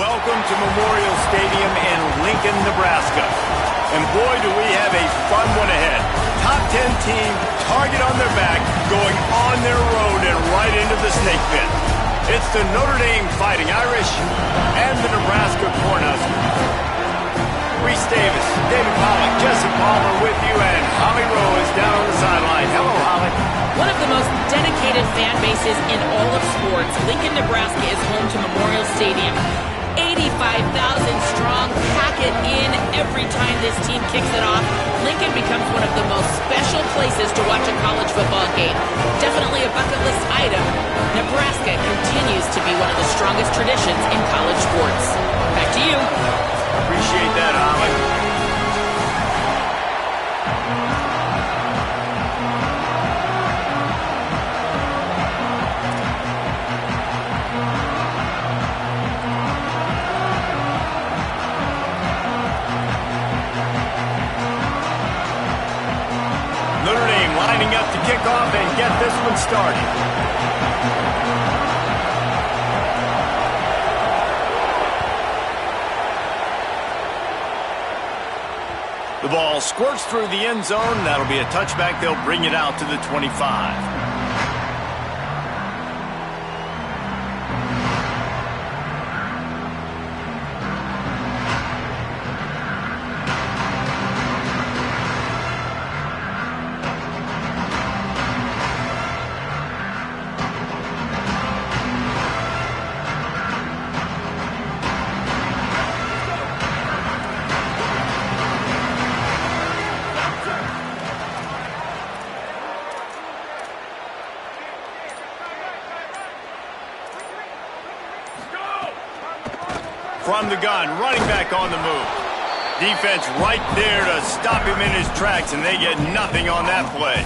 Welcome to Memorial Stadium in Lincoln, Nebraska. And boy, do we have a fun one ahead. Top 10 team, target on their back, going on their road and right into the snake pit. It's the Notre Dame Fighting Irish and the Nebraska Cornhuskers. Reese Davis, David Pollock, Jesse Palmer with you, and Holly Rowe is down on the sideline. Hello, Holly. One of the most dedicated fan bases in all of sports, Lincoln, Nebraska is home to Memorial Stadium. 85,000 strong, pack it in every time this team kicks it off. Lincoln becomes one of the most special places to watch a college football game. Definitely a bucket list item. Nebraska continues to be one of the strongest traditions in college sports. Back to you. Appreciate that, Holly. Notre Dame lining up to kick off and get this one started. The ball squirts through the end zone. That'll be a touchback. They'll bring it out to the 25. From the gun, running back on the move. Defense right there to stop him in his tracks, and they get nothing on that play.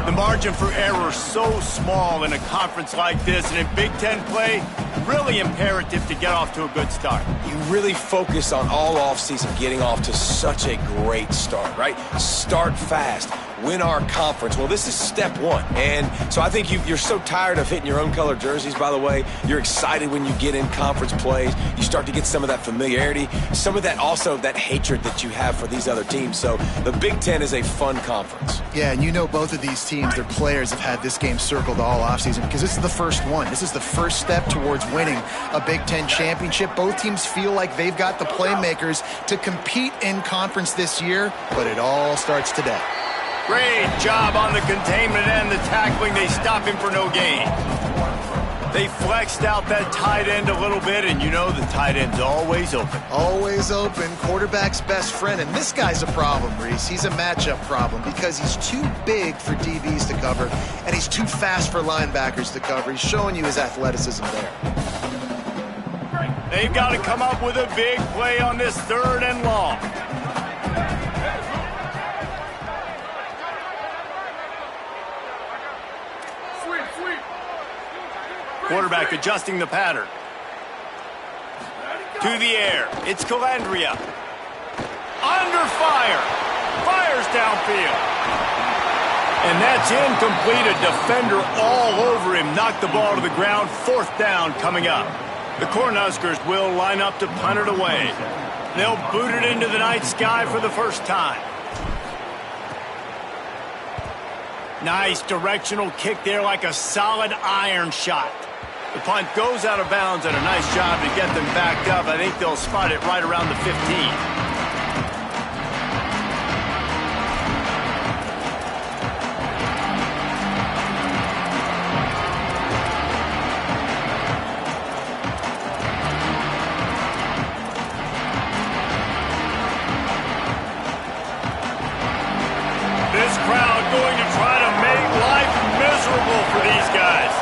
The margin for error so small in a conference like this, and in Big Ten play, really imperative to get off to a good start. You really focus on all offseason getting off to such a great start, right? Start fast. Win our conference. Well, this is step one. And so I think you're so tired of hitting your own color jerseys, by the way. You're excited when you get in conference plays. You start to get some of that familiarity, some of that also that hatred that you have for these other teams. So the Big Ten is a fun conference. Yeah, and you know both of these teams, their players have had this game circled all offseason because this is the first one. This is the first step towards winning a Big Ten championship. Both teams feel like they've got the playmakers to compete in conference this year, but it all starts today. Great job on the containment and the tackling. They stop him for no gain. They flexed out that tight end a little bit, and you know the tight end's always open. Always open. Quarterback's best friend. And this guy's a problem, Reese. He's a matchup problem because he's too big for DBs to cover, and he's too fast for linebackers to cover. He's showing you his athleticism there. They've got to come up with a big play on this 3rd and long. Quarterback adjusting the pattern. To the air. It's Calandria. Under fire. Fires downfield. And that's incomplete. A defender all over him. Knocked the ball to the ground. 4th down coming up. The Cornhuskers will line up to punt it away. They'll boot it into the night sky for the first time. Nice directional kick there like a solid iron shot. The punt goes out of bounds, and a nice job to get them backed up. I think they'll spot it right around the 15. This crowd going to try to make life miserable for these guys.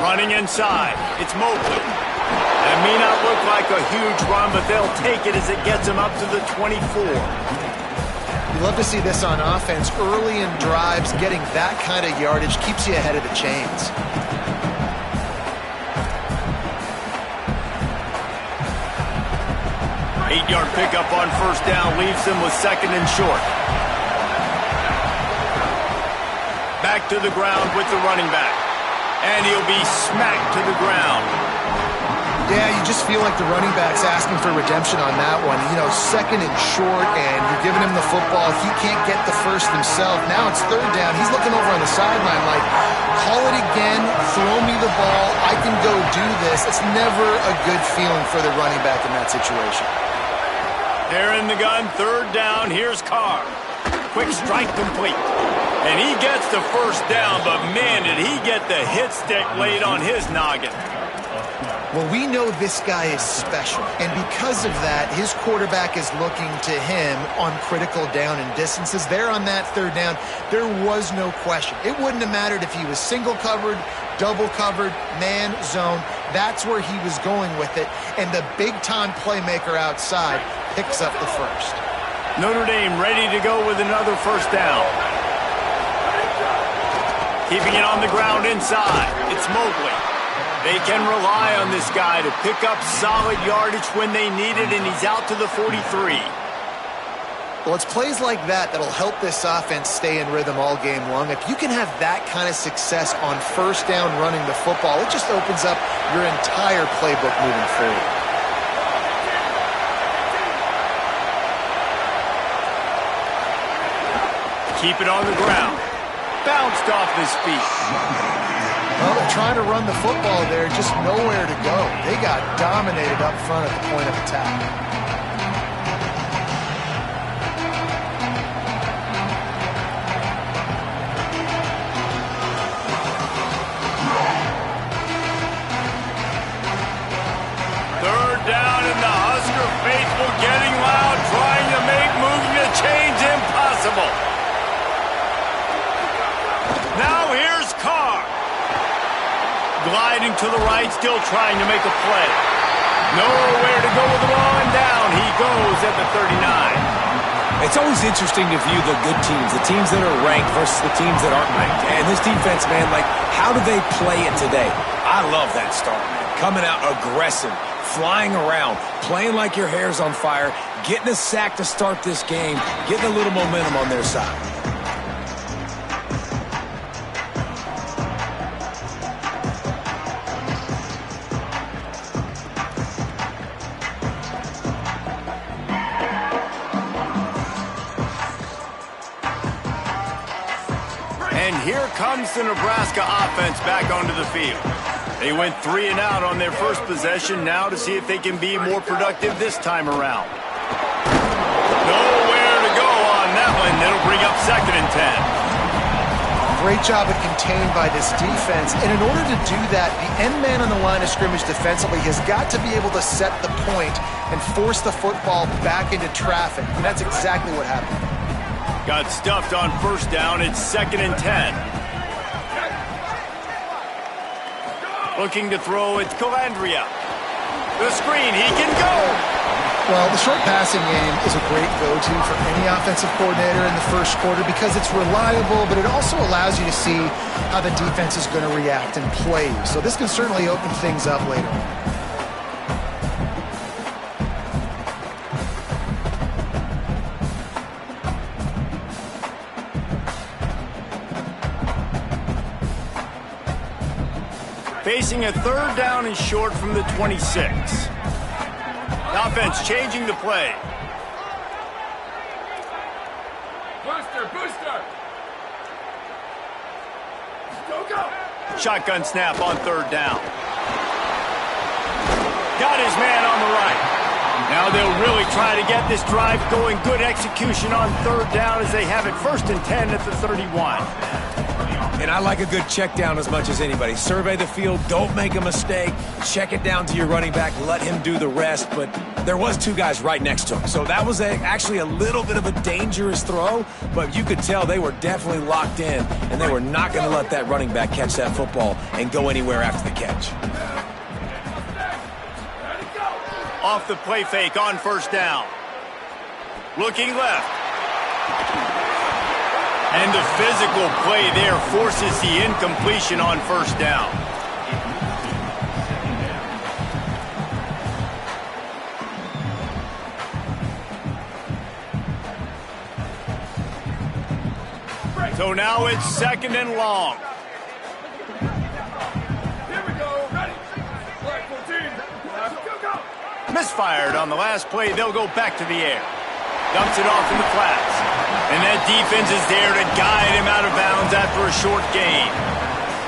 Running inside. It's Mobley. That may not look like a huge run, but they'll take it as it gets them up to the 24. You love to see this on offense. Early in drives, getting that kind of yardage keeps you ahead of the chains. Eight-yard pickup on 1st down leaves them with 2nd and short. Back to the ground with the running back. And he'll be smacked to the ground. Yeah, you just feel like the running back's asking for redemption on that one. You know, second and short, and you're giving him the football. He can't get the first himself. Now it's third down. He's looking over on the sideline like, call it again, throw me the ball, I can go do this. It's never a good feeling for the running back in that situation. They're in the gun, third down. Here's Carr. Quick strike complete. And he gets the first down, but man, did he get the hit stick laid on his noggin. Well, we know this guy is special, and because of that, his quarterback is looking to him on critical down and distances. There on that third down, there was no question. It wouldn't have mattered if he was single covered, double covered, man, zone. That's where he was going with it, and the big-time playmaker outside picks up the first. Notre Dame ready to go with another first down. Keeping it on the ground inside. It's Mobley. They can rely on this guy to pick up solid yardage when they need it, and he's out to the 43. Well, it's plays like that that'll help this offense stay in rhythm all game long. If you can have that kind of success on first down running the football, it just opens up your entire playbook moving forward. Keep it on the ground. Bounced off his feet. Well, they're trying to run the football there, just nowhere to go. They got dominated up front at the point of attack. Third down, and the Husker faithful getting loud, trying to make moving the chains impossible. Now here's Carr. Gliding to the right, still trying to make a play. Nowhere to go with the ball, and down he goes at the 39. It's always interesting to view the good teams, the teams that are ranked versus the teams that aren't ranked. And this defense, man, like, how do they play it today? I love that start, man. Coming out aggressive, flying around, playing like your hair's on fire, getting a sack to start this game, getting a little momentum on their side. And here comes the Nebraska offense back onto the field. They went 3 and out on their first possession, now to see if they can be more productive this time around. Nowhere to go on that one. That'll bring up second and 10. Great job of contained by this defense. And in order to do that, the end man on the line of scrimmage defensively has got to be able to set the point and force the football back into traffic. And that's exactly what happened. Got stuffed on first down. It's second and 10. Looking to throw, it's Calandria. The screen, he can go. Well, the short passing game is a great go-to for any offensive coordinator in the first quarter because it's reliable, but it also allows you to see how the defense is going to react and play you. So this can certainly open things up later on. Facing a third down and short from the 26. The offense changing the play. Booster! Go! Shotgun snap on third down. Got his man on the right. Now they'll really try to get this drive going. Good execution on third down as they have it first and 10 at the 31. And I like a good check down as much as anybody. Survey the field, don't make a mistake, check it down to your running back, let him do the rest. But there was 2 guys right next to him. So that was actually a little bit of a dangerous throw, but you could tell they were definitely locked in, and they were not going to let that running back catch that football and go anywhere after the catch. Off the play fake on first down. Looking left. And the physical play there forces the incompletion on first down. So now it's 2nd and long. Here we go. Ready. Flag 14. Go. Misfired on the last play. They'll go back to the air. Dumps it off in the flats. And that defense is there to guide him out of bounds after a short gain.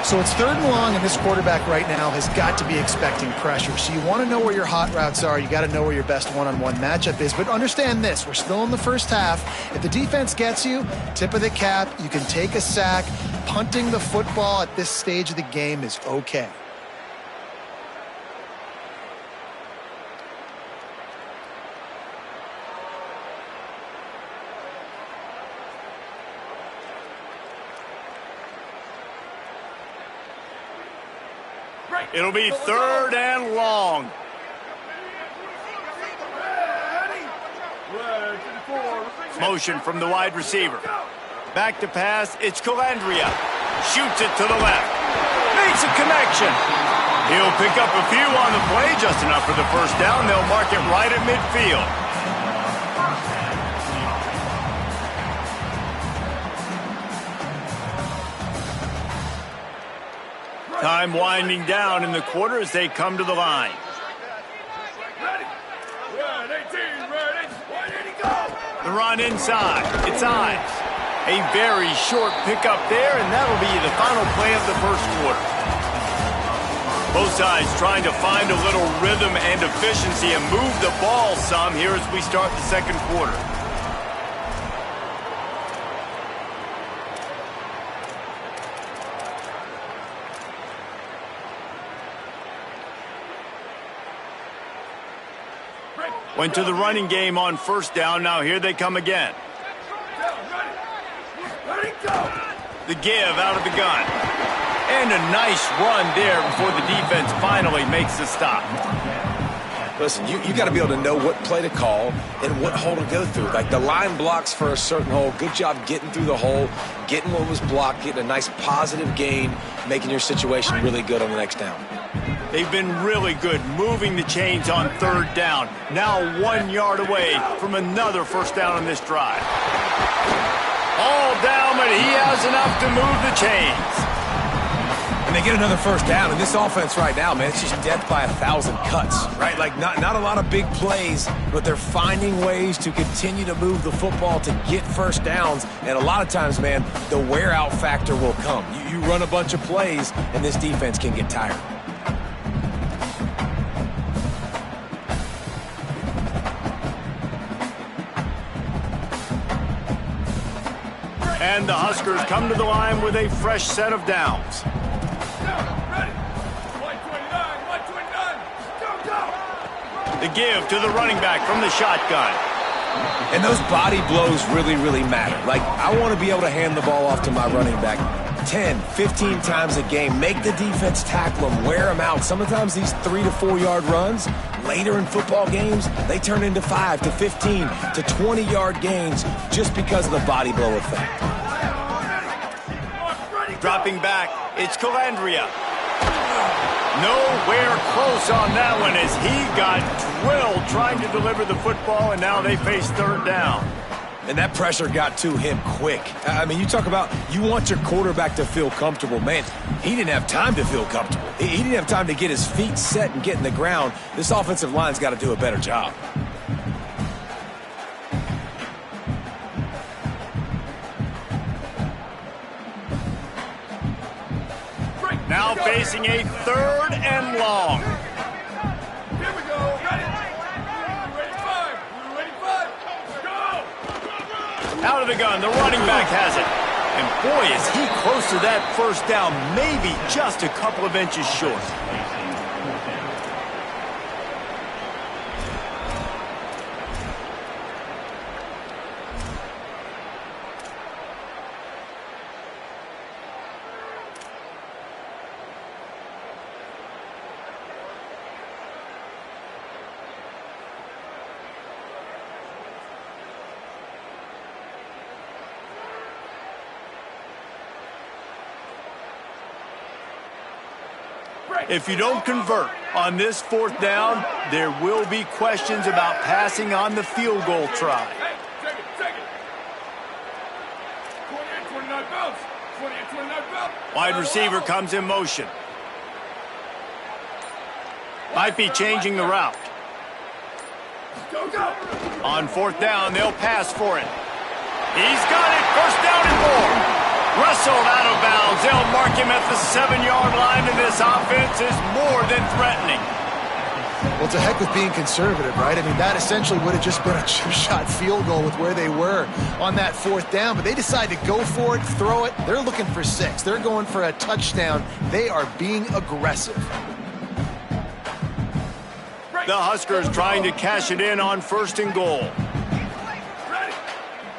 So it's 3rd and long, and this quarterback right now has got to be expecting pressure. So you want to know where your hot routes are. You got to know where your best one-on-one matchup is. But understand this, we're still in the first half. If the defense gets you, tip of the cap, you can take a sack. Punting the football at this stage of the game is okay. It'll be 3rd and long. Motion from the wide receiver. Back to pass. It's Calandria. Shoots it to the left. Makes a connection. He'll pick up a few on the play, just enough for the first down. They'll mark it right at midfield. Time winding down in the quarter as they come to the line. Ready. Red 18. Ready. Ready to go. The run inside. It's Ives. A very short pickup there, and that'll be the final play of the first quarter. Both sides trying to find a little rhythm and efficiency and move the ball some here as we start the second quarter. Went to the running game on first down. Now here they come again. Ready, go. The give out of the gun. And a nice run there before the defense finally makes the stop. Listen, you got to be able to know what play to call and what hole to go through. Like the line blocks for a certain hole. Good job getting through the hole, getting what was blocked, getting a nice positive gain, making your situation really good on the next down. They've been really good moving the chains on 3rd down. Now 1 yard away from another first down on this drive. All down, but he has enough to move the chains. And they get another first down. And this offense right now, man, it's just death by 1,000 cuts, right? Like not a lot of big plays, but they're finding ways to continue to move the football to get first downs. And a lot of times, man, the wear-out factor will come. You run a bunch of plays, and this defense can get tired. And the Huskers come to the line with a fresh set of downs. Ready. 129. Go. The give to the running back from the shotgun. And those body blows really, really matter. Like, I want to be able to hand the ball off to my running back 10, 15 times a game. Make the defense tackle them, wear them out. Sometimes these 3 to 4 yard runs, later in football games, they turn into 5 to 15 to 20 yard gains just because of the body blow effect. Dropping back, it's Calandria. Nowhere close on that one as he got drilled trying to deliver the football, and now they face 3rd down. And that pressure got to him quick. I mean, you talk about you want your quarterback to feel comfortable. Man, he didn't have time to feel comfortable. He didn't have time to get his feet set and get in the ground. This offensive line's got to do a better job. Now facing a 3rd and long. Here we go. Ready. Ready 5. Go. Out of the gun, the running back has it. And boy, is he close to that first down, maybe just a couple of inches short. If you don't convert on this 4th down, there will be questions about passing on the field goal try. Hey, take it. 28, 29 pounds. 20 and 29 pounds. Wide receiver comes in motion. Might be changing the route. Go, go. On fourth down, they'll pass for it. He's got it. First down and more. Wrestled out of bounds. They'll mark him at the 7-yard line, and this offense is more than threatening. Well, to heck with being conservative, right? I mean, that essentially would have just been a two-shot field goal with where they were on that fourth down, but they decided to go for it, throw it. They're looking for 6. They're going for a touchdown. They are being aggressive. The Huskers trying to cash it in on first and goal. Ready.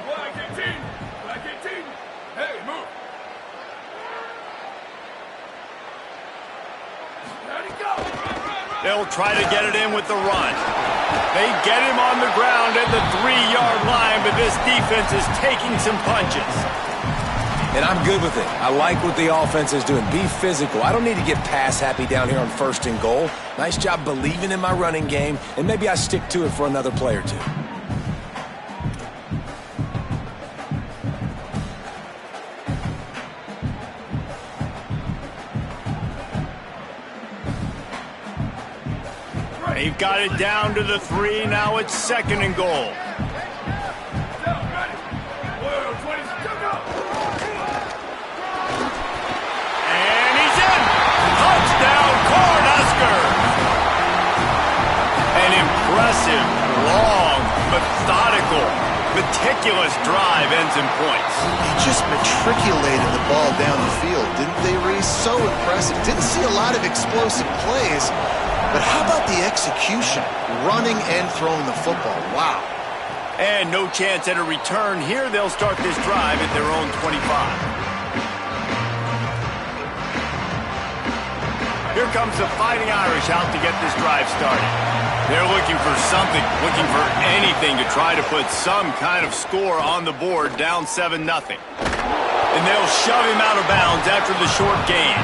Black 18. Black 18. Hey, move. Ready, go. They'll try to get it in with the run. They get him on the ground at the 3-yard line, but this defense is taking some punches. And I'm good with it. I like what the offense is doing. Be physical. I don't need to get pass happy down here on first and goal. Nice job believing in my running game, and maybe I stick to it for another play or two. They've got it down to the 3. Now it's second and goal. Down, ready. Whoa, 20. Go, go. And he's in. Touchdown, Cornhuskers. An impressive, long, methodical, meticulous drive ends in points. They just matriculated the ball down the field, didn't they, Reese? So impressive. Didn't see a lot of explosive plays, but how about the execution? Running and throwing the football. Wow. And no chance at a return. Here they'll start this drive at their own 25. Here comes the Fighting Irish out to get this drive started. They're looking for something, looking for anything to try to put some kind of score on the board, down 7-0. And they'll shove him out of bounds after the short gain.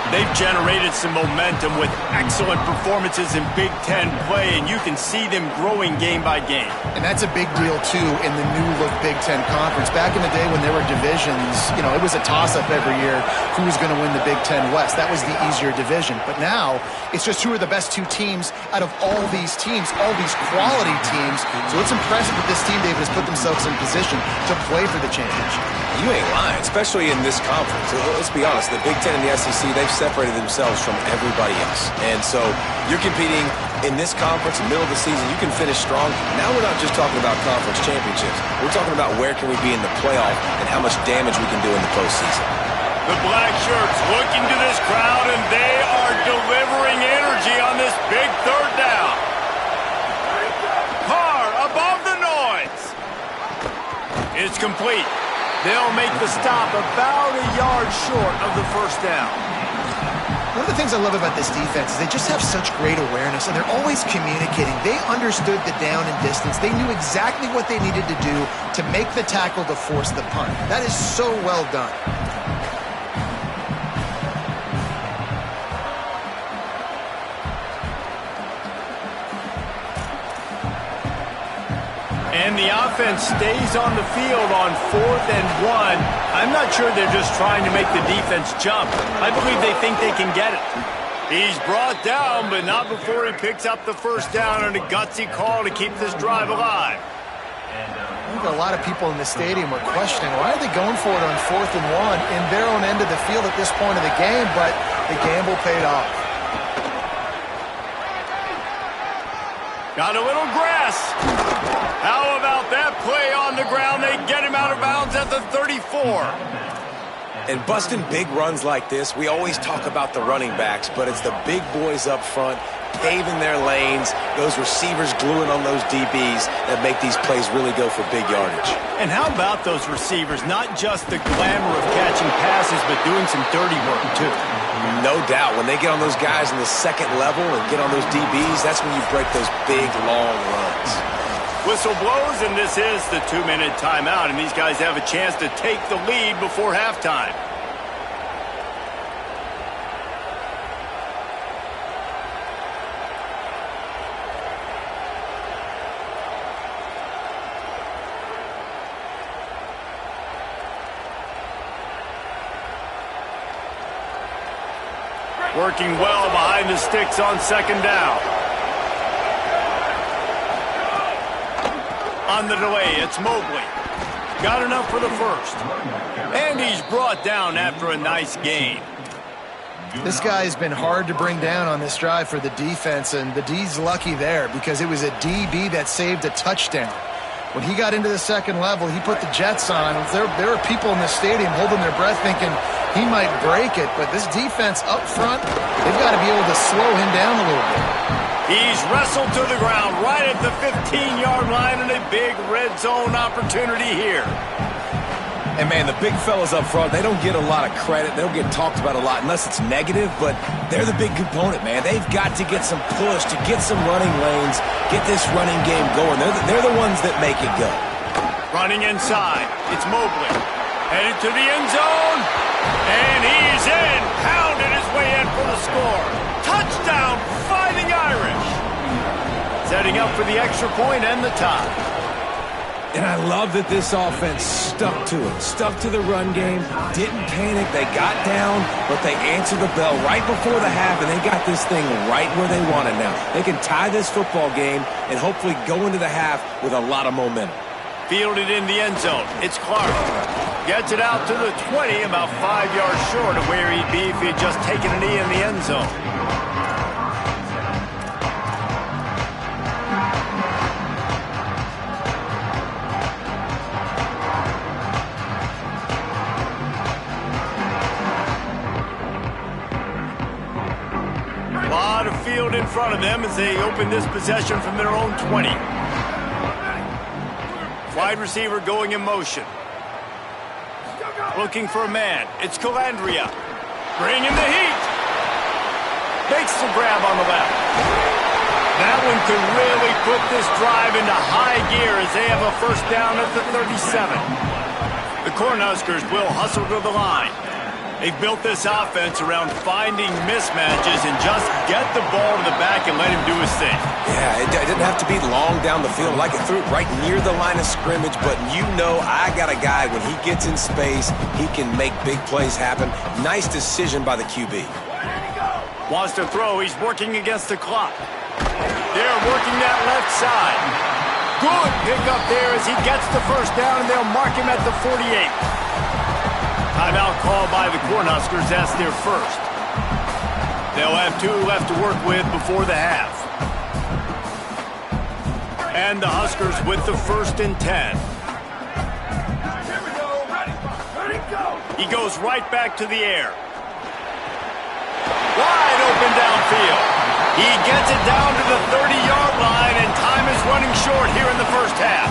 They've generated some momentum with excellent performances in Big Ten play, and you can see them growing game by game. And that's a big deal, too, in the new-look Big Ten Conference. Back in the day when there were divisions, you know, it was a toss-up every year who was going to win the Big Ten West. That was the easier division. But now, it's just who are the best 2 teams out of all these teams, all these quality teams. So it's impressive that this team, David, has put themselves in position to play for the championship. You ain't lying, especially in this conference. Let's be honest, the Big Ten and the SEC, they've separated themselves from everybody else. And so you're competing in this conference, middle of the season, you can finish strong. Now we're not just talking about conference championships. We're talking about where can we be in the playoff and how much damage we can do in the postseason. The black shirts looking to this crowd, and they are delivering energy on this big third down. Carr above the noise. It's complete. They'll make the stop about a yard short of the first down. One of the things I love about this defense is they just have such great awareness, and they're always communicating. They understood the down and distance. They knew exactly what they needed to do to make the tackle to force the punt. That is so well done. And the offense stays on the field on 4th and 1. I'm not sure they're just trying to make the defense jump. I believe they think they can get it. He's brought down, but not before he picks up the first down on a gutsy call to keep this drive alive. I think a lot of people in the stadium were questioning, why are they going for it on 4th and 1 in their own end of the field at this point of the game, but the gamble paid off. Got a little grass. How about that play on the ground? They get him out of bounds at the 34. And busting big runs like this, we always talk about the running backs, but it's the big boys up front paving their lanes, those receivers gluing on those DBs that make these plays really go for big yardage. And how about those receivers? Not just the glamour of catching passes, but doing some dirty work, too. No doubt. When they get on those guys in the second level and get on those DBs, that's when you break those big, long runs. Whistle blows, and this is the 2-minute timeout, and these guys have a chance to take the lead before halftime. Working well behind the sticks on second down. On the delay, it's Mobley. Got enough for the first. And he's brought down after a nice gain. This guy has been hard to bring down on this drive for the defense, and the D's lucky there because it was a DB that saved a touchdown. When he got into the second level, he put the Jets on. There were people in the stadium holding their breath thinking he might break it, but this defense up front, they've got to be able to slow him down a little bit. He's wrestled to the ground right at the 15-yard line and a big red zone opportunity here. And, man, the big fellas up front, they don't get a lot of credit. They don't get talked about a lot unless it's negative, but they're the big component, man. They've got to get some push, to get some running lanes, get this running game going. They're the ones that make it go. Running inside. It's Mobley. Headed to the end zone. And he's in. Pounded his way in for the score. Touchdown, Fighting Irish. Setting up for the extra point and the tie. And I love that this offense stuck to it, stuck to the run game, didn't panic. They got down, but they answered the bell right before the half, and they got this thing right where they want it now. They can tie this football game and hopefully go into the half with a lot of momentum. Fielded in the end zone. It's Clark. Gets it out to the 20, about 5 yards short of where he'd be if he had just taken a knee in the end zone. Field in front of them as they open this possession from their own 20. Wide receiver going in motion. Looking for a man. It's Calandria. Bringing the heat. Makes the grab on the left. That one could really put this drive into high gear as they have a first down at the 37. The Cornhuskers will hustle to the line. They've built this offense around finding mismatches and just get the ball to the back and let him do his thing. Yeah, it didn't have to be long down the field. Like it threw it right near the line of scrimmage, but you know I got a guy, when he gets in space, he can make big plays happen. Nice decision by the QB. Wants to throw. He's working against the clock. They're working that left side. Good pickup there as he gets the first down, and they'll mark him at the 48. Timeout called by the Cornhuskers. That's their first. They'll have 2 left to work with before the half. And the Huskers with the 1st and 10. Here we go. Ready, go. He goes right back to the air. Wide open downfield. He gets it down to the 30-yard line, and time is running short here in the first half.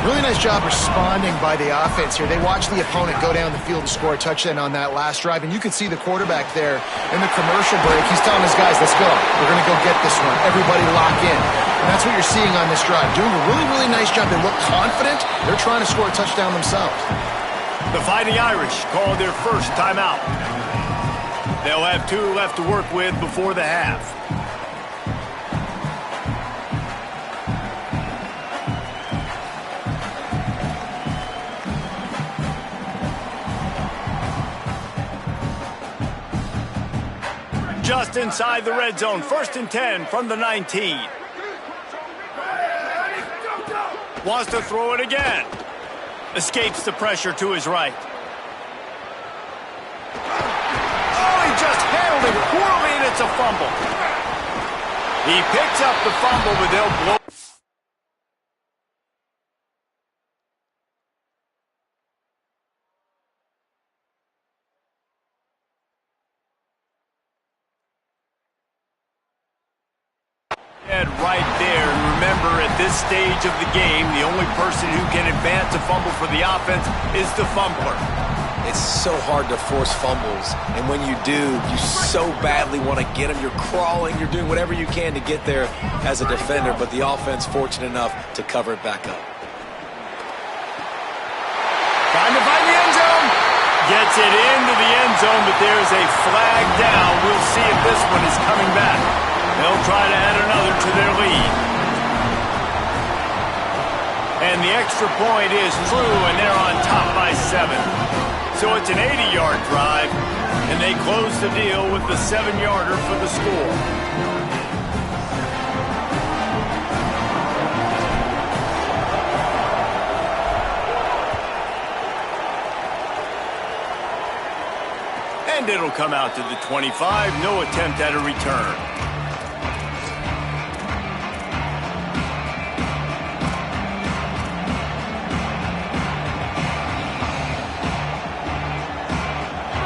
Really nice job responding by the offense here. They watched the opponent go down the field and score a touchdown on that last drive, and you could see the quarterback there in the commercial break. He's telling his guys, let's go. We're going to go get this one. Everybody lock in. And that's what you're seeing on this drive. Doing a really, really nice job. They look confident. They're trying to score a touchdown themselves. The Fighting Irish call their first timeout. They'll have 2 left to work with before the half. Just inside the red zone. 1st and 10 from the 19. Wants to throw it again. Escapes the pressure to his right. Oh, he just handled it poorly, and it's a fumble. He picks up the fumble, but they'll blow. Right there, and remember, at this stage of the game, the only person who can advance a fumble for the offense is the fumbler. It's so hard to force fumbles, and when you do, you so badly want to get them. You're crawling, you're doing whatever you can to get there as a defender, but the offense fortunate enough to cover it back up. Trying to find the end zone. Gets it into the end zone, but there's a flag down. We'll see if this one is coming back. They'll try to add another to their lead. And the extra point is true, and they're on top by 7. So it's an 80-yard drive. And they close the deal with the 7-yarder for the score. And it'll come out to the 25. No attempt at a return.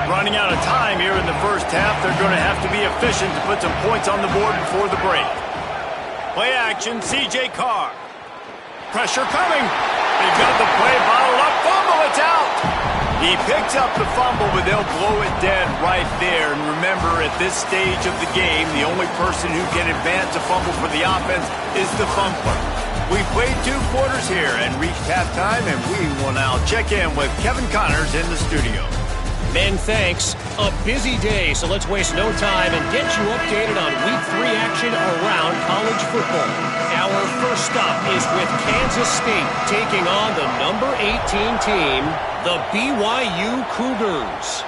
Running out of time here in the first half. They're going to have to be efficient to put some points on the board before the break. Play action, C.J. Carr. Pressure coming. They've got the play bottled up. Fumble, it's out. He picks up the fumble, but they'll blow it dead right there. And remember, at this stage of the game, the only person who can advance a fumble for the offense is the fumbler. We played 2 quarters here and reached halftime, and we will now check in with Kevin Connors in the studio. Men, thanks. A busy day, so let's waste no time and get you updated on Week 3 action around college football. Our first stop is with Kansas State taking on the number 18 team, the BYU Cougars.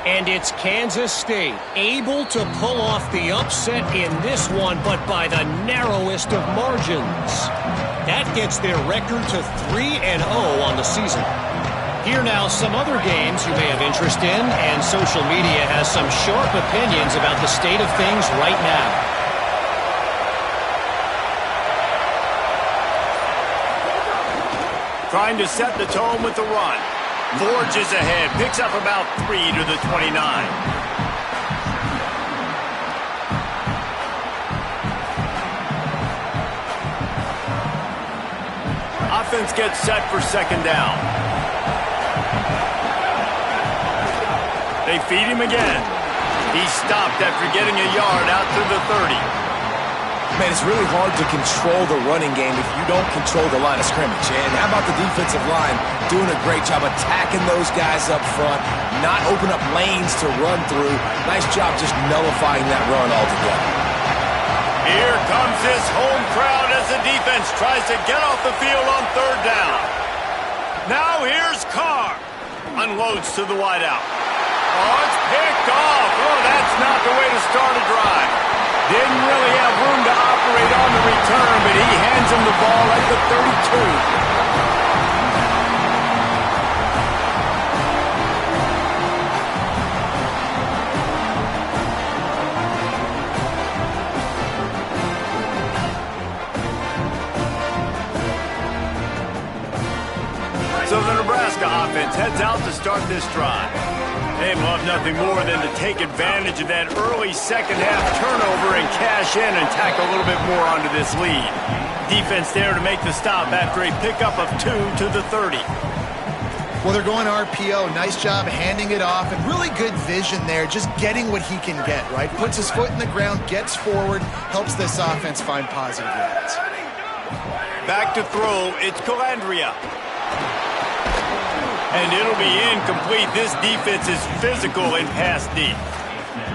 And it's Kansas State able to pull off the upset in this one, but by the narrowest of margins. That gets their record to 3-0 on the season. Here now, some other games you may have interest in, and social media has some sharp opinions about the state of things right now. Trying to set the tone with the run. Forges ahead, picks up about 3 to the 29. Offense gets set for second down. They feed him again. He's stopped after getting a yard out to the 30. Man, it's really hard to control the running game if you don't control the line of scrimmage. And how about the defensive line doing a great job attacking those guys up front, not open up lanes to run through. Nice job just nullifying that run altogether. Here comes this home crowd as the defense tries to get off the field on third down. Now here's Carr. Unloads to the wideout. Oh, it's picked off. Oh, that's not the way to start a drive. Didn't really have room to operate on the return, but he hands him the ball at the 32. So the Nebraska offense heads out to start this drive. They'd love nothing more than to take advantage of that early second-half turnover and cash in and tack a little bit more onto this lead. Defense there to make the stop after a pickup of 2 to the 30. Well, they're going RPO. Nice job handing it off, and really good vision there, just getting what he can get, right? Puts his foot in the ground, gets forward, helps this offense find positive yards. Back to throw, it's Calandria. And it'll be incomplete. This defense is physical in pass deep.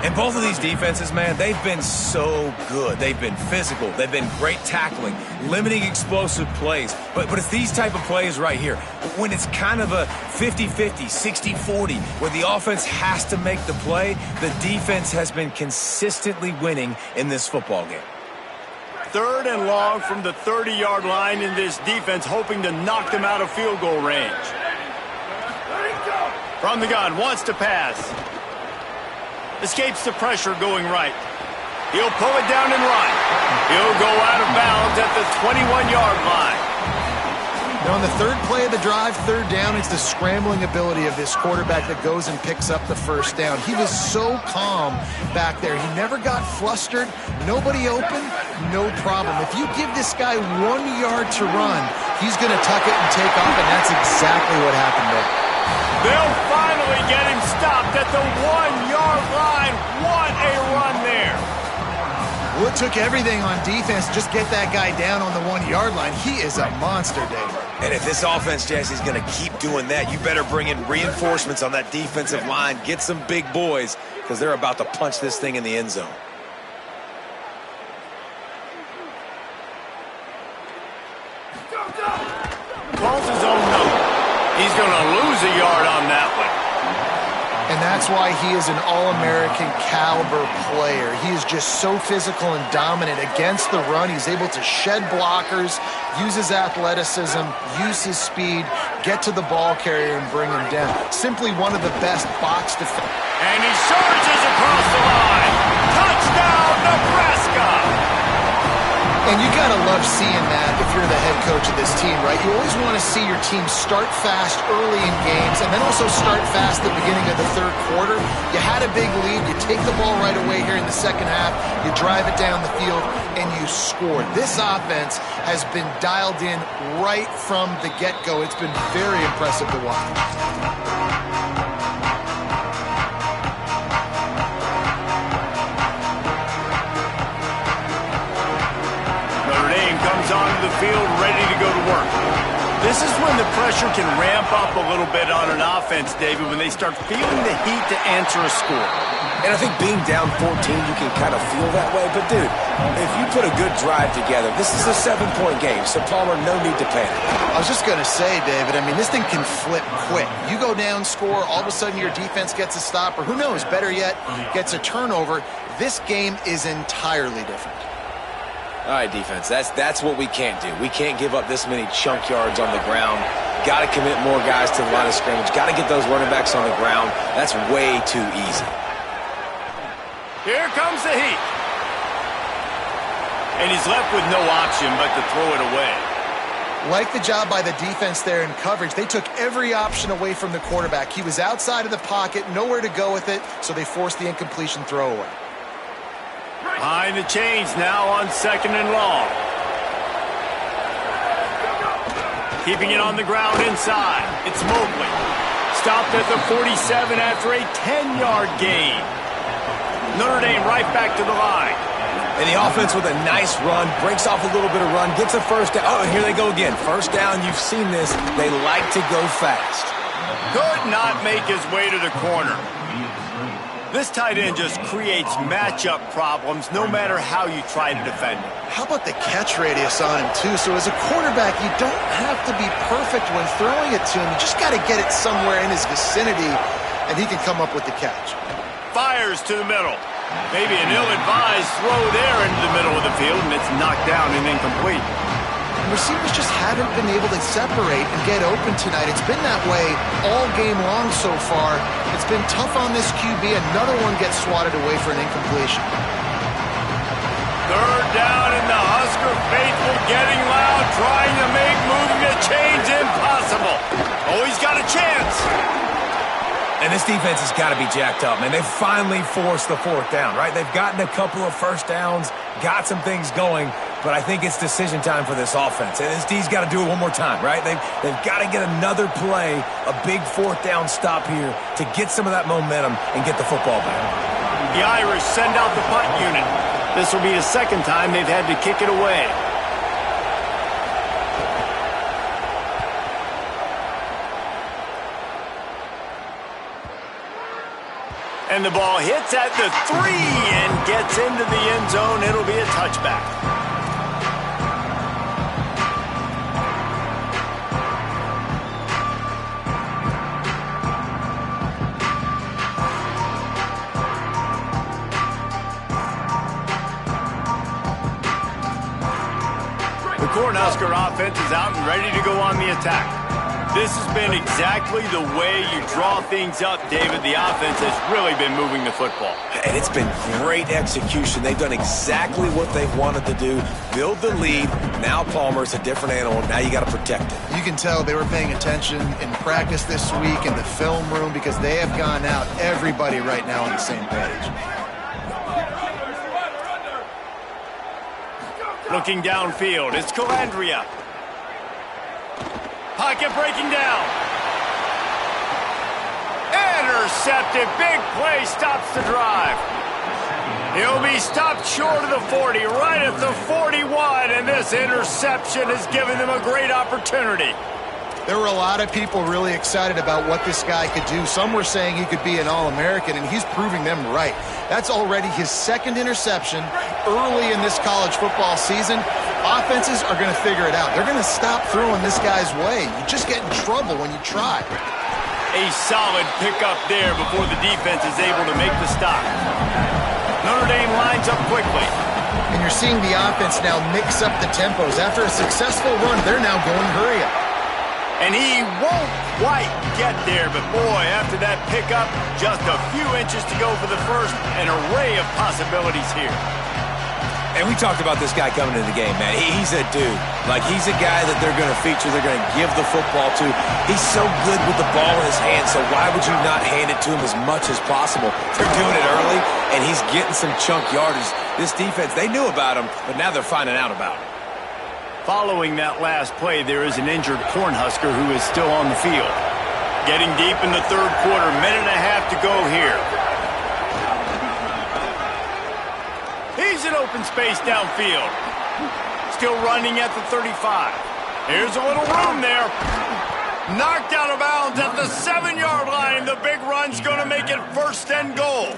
And both of these defenses, man, they've been so good. They've been physical. They've been great tackling, limiting explosive plays. But it's these type of plays right here. When it's kind of a 50-50, 60-40, where the offense has to make the play, the defense has been consistently winning in this football game. 3rd and long from the 30-yard line in this defense, hoping to knock them out of field goal range. From the gun, wants to pass. Escapes the pressure going right. He'll pull it down and run. He'll go out of bounds at the 21-yard line. Now on the 3rd play of the drive, 3rd down, it's the scrambling ability of this quarterback that goes and picks up the 1st down. He was so calm back there. He never got flustered. Nobody open, no problem. If you give this guy 1 yard to run, he's going to tuck it and take off, and that's exactly what happened there. They'll finally get him stopped at the 1-yard line. What a run there. Well, it took everything on defense to just get that guy down on the 1-yard line. He is a monster, Dave. And if this offense, Jesse, is going to keep doing that, you better bring in reinforcements on that defensive line. Get some big boys, because they're about to punch this thing in the end zone. Calls his own number. He's going to lose a yard on that one. And that that's why he is an All-American caliber player. He is just so physical and dominant against the run. He's able to shed blockers, use his athleticism, use his speed, get to the ball carrier and bring him down. Simply one of the best box defenders. And he surges across the line. Touchdown, Nebraska! And you gotta love seeing that if you're the head coach of this team, right? You always want to see your team start fast early in games and then also start fast at the beginning of the third quarter. You had a big lead, you take the ball right away here in the second half, you drive it down the field, and you score. This offense has been dialed in right from the get-go. It's been very impressive to watch. Onto the field, ready to go to work. This is when the pressure can ramp up a little bit on an offense, David, when they start feeling the heat to answer a score. And I think being down 14, you can kind of feel that way. But, dude, if you put a good drive together, this is a 7-point game, so Palmer, no need to panic. I was just going to say, David, I mean, this thing can flip quick. You go down, score, all of a sudden your defense gets a stop, or who knows, better yet, gets a turnover. This game is entirely different. All right, defense, that's what we can't do. We can't give up this many chunk yards on the ground. Got to commit more guys to the line of scrimmage. Got to get those running backs on the ground. That's way too easy. Here comes the heat. And he's left with no option but to throw it away. Like the job by the defense there in coverage. They took every option away from the quarterback. He was outside of the pocket, nowhere to go with it, so they forced the incompletion throwaway. Behind the chains now on 2nd and long. Keeping it on the ground inside. It's Mobley. Stopped at the 47 after a 10-yard gain. Notre Dame right back to the line. And the offense with a nice run, breaks off a little bit of run, gets a first down. Oh, and here they go again. First down, you've seen this. They like to go fast. Could not make his way to the corner. This tight end just creates matchup problems no matter how you try to defend him. How about the catch radius on him, too? So as a quarterback, you don't have to be perfect when throwing it to him. You just got to get it somewhere in his vicinity, and he can come up with the catch. Fires to the middle. Maybe an ill-advised throw there into the middle of the field, and it's knocked down and incomplete. Receivers just haven't been able to separate and get open tonight. It's been that way all game long so far. It's been tough on this QB. Another one gets swatted away for an incompletion. Third down, and the Husker faithful getting loud, trying to make moving the chains impossible. Oh, he's got a chance. And this defense has got to be jacked up, man. They've finally forced the 4th down, right? They've gotten a couple of first downs, got some things going, but I think it's decision time for this offense. And this D's got to do it one more time, right? They've got to get another play, a big 4th down stop here to get some of that momentum and get the football back. The Irish send out the punt unit. This will be the 2nd time they've had to kick it away. And the ball hits at the 3 and gets into the end zone. It'll be a touchback. The Cornhusker offense is out and ready to go on the attack. This has been exactly the way you draw things up, David. The offense has really been moving the football. And it's been great execution. They've done exactly what they've wanted to do. Build the lead. Now Palmer's a different animal. Now you got to protect it. You can tell they were paying attention in practice this week in the film room because they have gone out, everybody right now on the same page. Looking downfield, it's Calandria. Pocket breaking down. Intercepted. Big play stops the drive. He'll be stopped short of the 40, right at the 41, and this interception has given them a great opportunity. There were a lot of people really excited about what this guy could do. Some were saying he could be an All-American, and he's proving them right. That's already his 2nd interception early in this college football season. Offenses are going to figure it out. They're going to stop throwing this guy's way. You just get in trouble when you try. A solid pickup there before the defense is able to make the stop. Notre Dame lines up quickly. And you're seeing the offense now mix up the tempos. After a successful run, they're now going hurry up. And he won't quite get there, but boy, after that pickup, just a few inches to go for the first. An array of possibilities here. And we talked about this guy coming into the game, man. He's a dude. Like, he's a guy that they're going to feature, they're going to give the football to. He's so good with the ball in his hands, so why would you not hand it to him as much as possible? They're doing it early, and he's getting some chunk yardage. This defense, they knew about him, but now they're finding out about him. Following that last play, there is an injured Cornhusker who is still on the field. Getting deep in the third quarter, minute and a half to go here. He's in open space downfield. Still running at the 35. Here's a little room there. Knocked out of bounds at the 7-yard line. The big run's going to make it first and goal.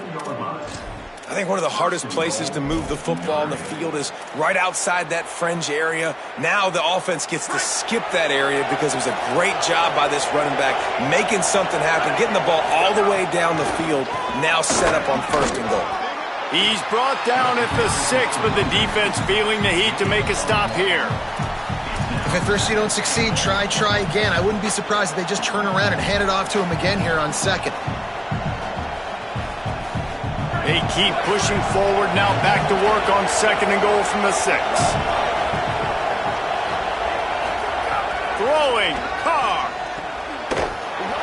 I think one of the hardest places to move the football on the field is right outside that fringe area. Now the offense gets to skip that area because it was a great job by this running back making something happen, getting the ball all the way down the field, now set up on first and goal. He's brought down at the 6, but the defense feeling the heat to make a stop here. If at first you don't succeed, try again. I wouldn't be surprised if they just turn around and hand it off to him again here on second. They keep pushing forward, now back to work on second and goal from the 6. Throwing, Carr.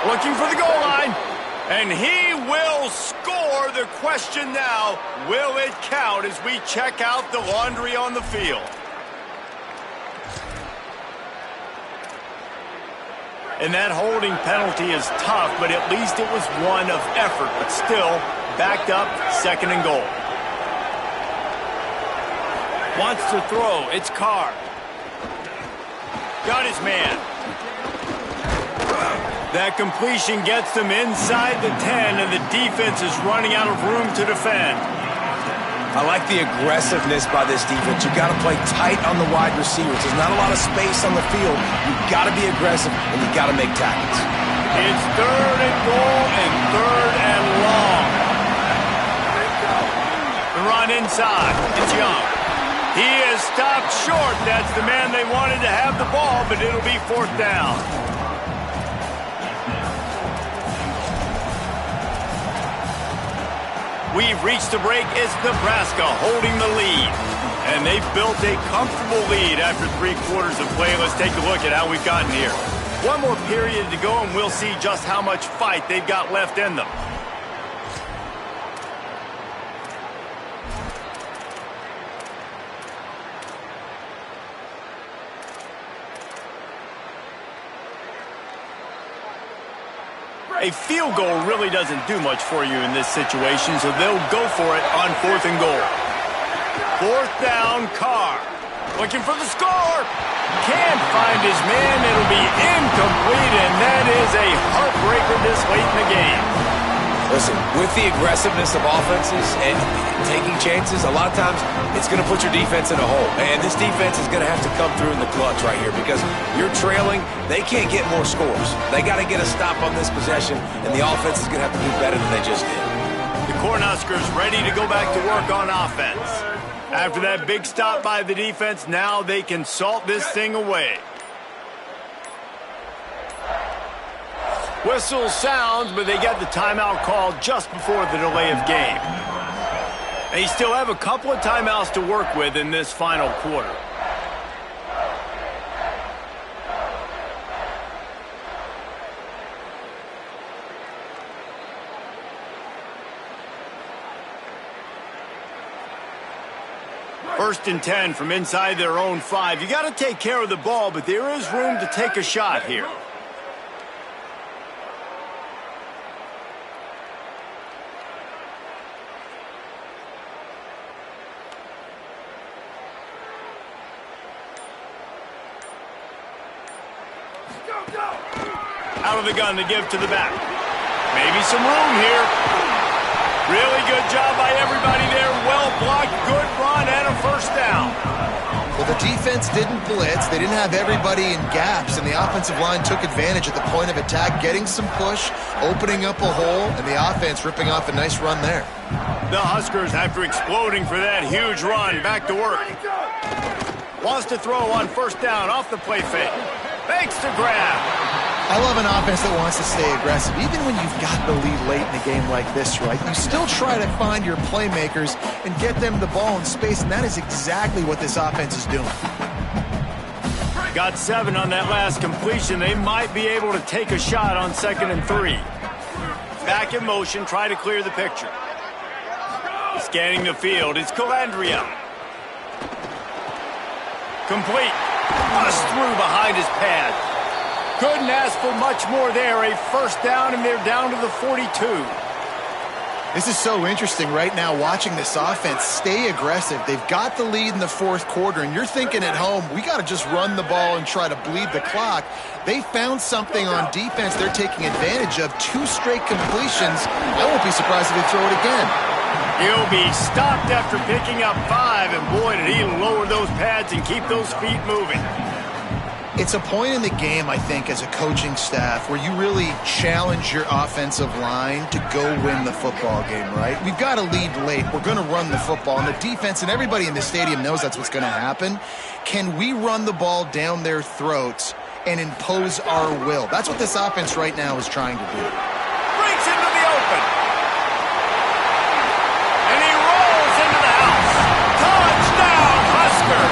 Looking for the goal line. And he will score. The question now, will it count as we check out the laundry on the field? And that holding penalty is tough, but at least it was one of effort. But still, backed up, second and goal. Wants to throw. It's Carr. Got his man. That completion gets them inside the 10, and the defense is running out of room to defend. I like the aggressiveness by this defense. You've got to play tight on the wide receivers. There's not a lot of space on the field. You've got to be aggressive, and you've got to make tackles. It's third and goal and third and long. The run inside. It's Young. He is stopped short. That's the man they wanted to have the ball, but it'll be fourth down. We've reached the break. It's Nebraska holding the lead. And they've built a comfortable lead after 3 quarters of play. Let's take a look at how we've gotten here. One more period to go, and we'll see just how much fight they've got left in them. A field goal really doesn't do much for you in this situation, so they'll go for it on fourth and goal. Fourth down, Carr. Looking for the score. Can't find his man. It'll be incomplete, and that is a heartbreaker this late in the game. Listen, with the aggressiveness of offenses and taking chances, a lot of times it's going to put your defense in a hole. And this defense is going to have to come through in the clutch right here because you're trailing. They can't get more scores. They got to get a stop on this possession, and the offense is going to have to do better than they just did. The Cornhuskers ready to go back to work on offense. After that big stop by the defense, now they can salt this thing away. Whistle sounds, but they get the timeout called just before the delay of game. They still have a couple of timeouts to work with in this final quarter. First and 10 from inside their own 5. You got to take care of the ball, but there is room to take a shot here. Out of the gun to give to the back. Maybe some room here. Really good job by everybody there. Well blocked, good run, and a first down. Well, the defense didn't blitz. They didn't have everybody in gaps, and the offensive line took advantage at the point of attack, getting some push, opening up a hole, and the offense ripping off a nice run there. The Huskers, after exploding for that huge run, back to work. Wants to throw on first down off the play fake. Fakes the grab. I love an offense that wants to stay aggressive. Even when you've got the lead late in a game like this, right, you still try to find your playmakers and get them the ball in space, and that is exactly what this offense is doing. Got 7 on that last completion. They might be able to take a shot on 2nd and 3. Back in motion, try to clear the picture. Scanning the field, it's Calandria. Complete. Bust through behind his pad. Couldn't ask for much more there. A first down, and they're down to the 42. This is so interesting right now watching this offense stay aggressive. They've got the lead in the 4th quarter, and you're thinking at home, we got to just run the ball and try to bleed the clock. They found something on defense they're taking advantage of. 2 straight completions. I won't be surprised if they throw it again. He'll be stopped after picking up 5, and boy, did he lower those pads and keep those feet moving. It's a point in the game, I think, as a coaching staff where you really challenge your offensive line to go win the football game, right? We've got a lead late. We're going to run the football, and the defense and everybody in the stadium knows that's what's going to happen. Can we run the ball down their throats and impose our will? That's what this offense right now is trying to do. Breaks into the open. And he rolls into the house. Touchdown, Husker!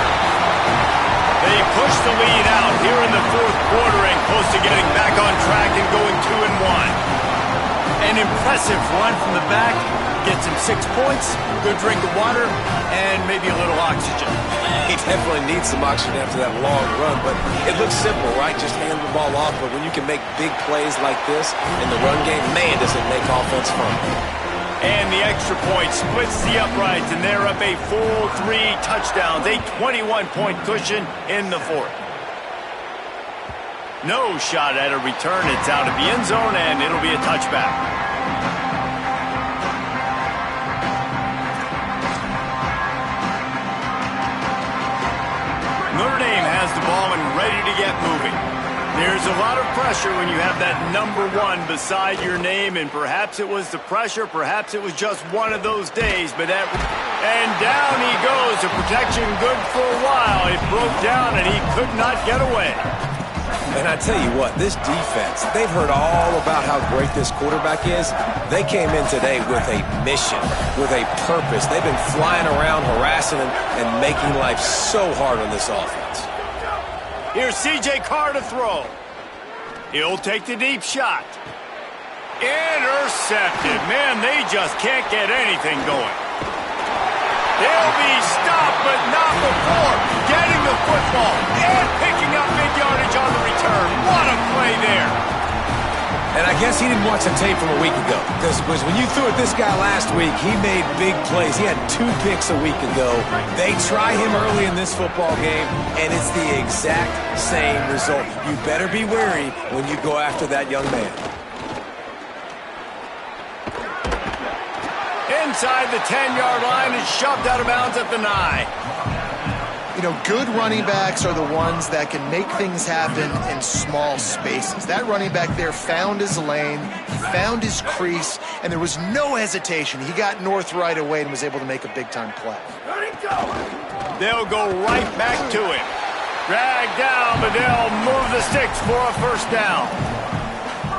They push the lead out here in the 4th quarter and close to getting back on track and going 2-1. An impressive run from the back. Gets him 6 points, good drink of water, and maybe a little oxygen. He definitely needs some oxygen after that long run, but it looks simple, right? Just hand the ball off, but when you can make big plays like this in the run game, man, does it make offense fun. And the extra point splits the uprights, and they're up a full 3 touchdowns, a 21-point cushion in the 4th. No shot at a return. It's out of the end zone, and it'll be a touchback. Notre Dame has the ball and ready to get moving. There's a lot of pressure when you have that number 1 beside your name, and perhaps it was the pressure, perhaps it was just one of those days, but and down he goes. The protection good for a while. It broke down, and he could not get away. And I tell you what, this defense, they've heard all about how great this quarterback is. They came in today with a mission, with a purpose. They've been flying around, harassing and making life so hard on this offense. Here's C.J. Carr to throw. He'll take the deep shot. Intercepted. Man, they just can't get anything going. They'll be stopped, but not before getting the football and picking up big yardage on the return. What a play there. And I guess he didn't watch the tape from a week ago, because when you threw at this guy last week, he made big plays. He had 2 picks a week ago. They try him early in this football game, and it's the exact same result. You better be wary when you go after that young man. Inside the 10-yard line and shoved out of bounds at the 9. You know, good running backs are the ones that can make things happen in small spaces. That running back there found his lane, he found his crease, and there was no hesitation. He got north right away and was able to make a big-time play. They'll go right back to him. Dragged down, but they'll move the sticks for a first down.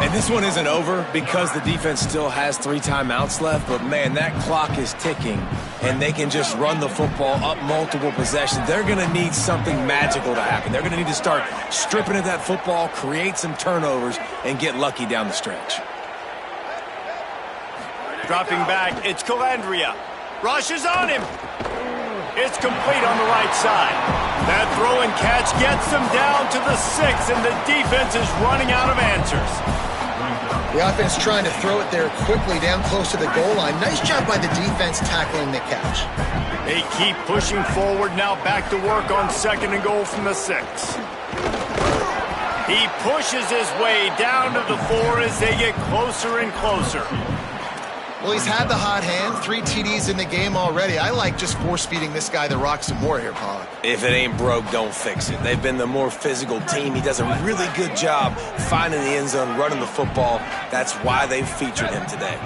And this one isn't over because the defense still has 3 timeouts left, but man, that clock is ticking, and they can just run the football up multiple possessions. They're going to need something magical to happen. They're going to need to start stripping at that football, create some turnovers, and get lucky down the stretch. Dropping back, it's Calandria. Rushes on him. It's complete on the right side. That throw and catch gets them down to the 6, and the defense is running out of answers. The offense trying to throw it there quickly down close to the goal line. Nice job by the defense tackling the catch. They keep pushing forward, now back to work on 2nd and goal from the 6. He pushes his way down to the 4 as they get closer and closer. Well, he's had the hot hand, 3 TDs in the game already. I like just force-feeding this guy the rock some more here, Pollock. If it ain't broke, don't fix it. They've been the more physical team. He does a really good job finding the end zone, running the football. That's why they've featured him today.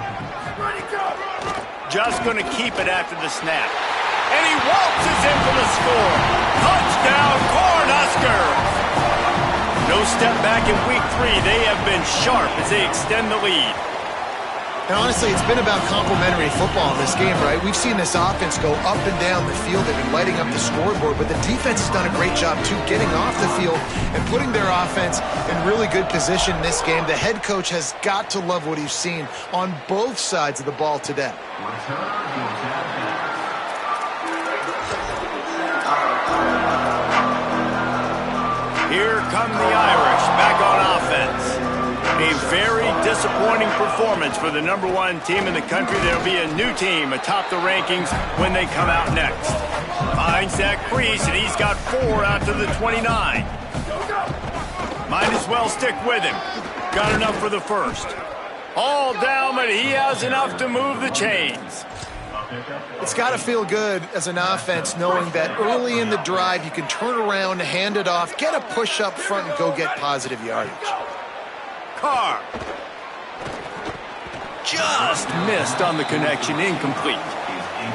Just going to keep it after the snap. And he waltzes in for the score. Touchdown, Cornhuskers! No step back in week 3. They have been sharp as they extend the lead. And honestly, it's been about complementary football in this game, right? We've seen this offense go up and down the field. They've been lighting up the scoreboard, but the defense has done a great job, too, getting off the field and putting their offense in really good position in this game. The head coach has got to love what he's seen on both sides of the ball today. Here come the Irish back on offense. A very disappointing performance for the #1 team in the country. There'll be a new team atop the rankings when they come out next. Finds that crease, and he's got 4 out to the 29. Might as well stick with him. Got enough for the first. All down, but he has enough to move the chains. It's got to feel good as an offense knowing that early in the drive you can turn around, hand it off, get a push up front, and go get positive yardage. Carr. Just missed on the connection, incomplete.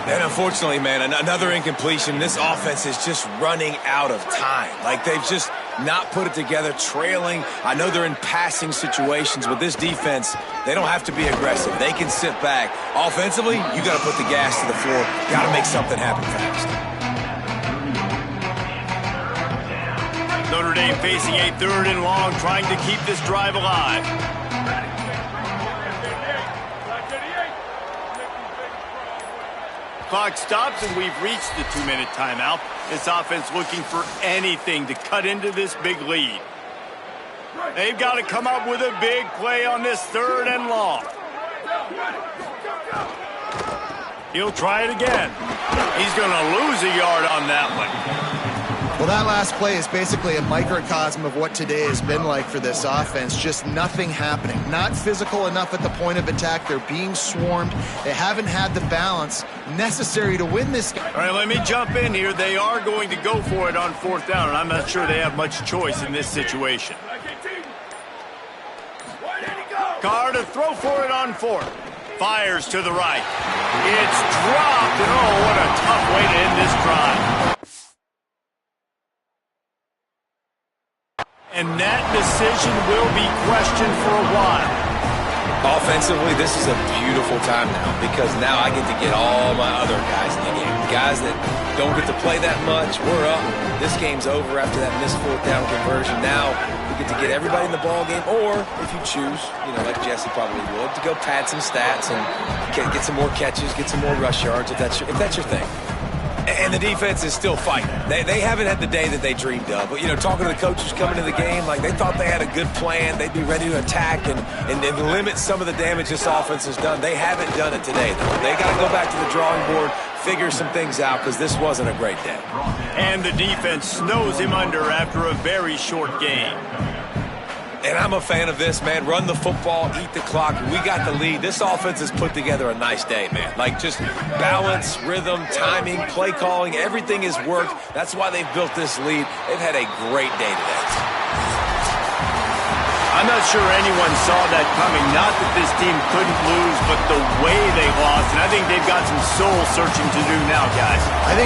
And unfortunately, man, another incompletion. This offense is just running out of time. Like, they've just not put it together, trailing. I know they're in passing situations, but this defense, they don't have to be aggressive. They can sit back. Offensively, you got to put the gas to the floor. Got to make something happen fast. Notre Dame facing a 3rd and long, trying to keep this drive alive. Clock stops, and we've reached the 2-minute timeout. This offense looking for anything to cut into this big lead. They've got to come up with a big play on this 3rd and long. He'll try it again. He's going to lose a yard on that one. Well, that last play is basically a microcosm of what today has been like for this offense. Just nothing happening. Not physical enough at the point of attack. They're being swarmed. They haven't had the balance necessary to win this game. All right, let me jump in here. They are going to go for it on 4th down, and I'm not sure they have much choice in this situation. Carr to throw for it on 4th. Fires to the right. It's dropped, and oh, what a tough way to end this drive. And that decision will be questioned for a while. Offensively, this is a beautiful time now because now I get to get all my other guys in the game. Guys that don't get to play that much, we're up. This game's over after that missed 4th down conversion. Now we get to get everybody in the ball game, or if you choose, like Jesse probably would, to go pad some stats and get some more catches, get some more rush yards if that's your thing. And the defense is still fighting. They haven't had the day that they dreamed of. But, talking to the coaches coming to the game, like they thought they had a good plan. They'd be ready to attack and limit some of the damage this offense has done. They haven't done it today, though. They got to go back to the drawing board, figure some things out, because this wasn't a great day. And the defense snows him under after a very short game. And I'm a fan of this, man. Run the football, eat the clock. We got the lead. This offense has put together a nice day, man. Like, just balance, rhythm, timing, play calling, everything has worked. That's why they've built this lead. They've had a great day today. I'm not sure anyone saw that coming. Not that this team couldn't lose, but the way they lost. And I think they've got some soul searching to do now, guys. I think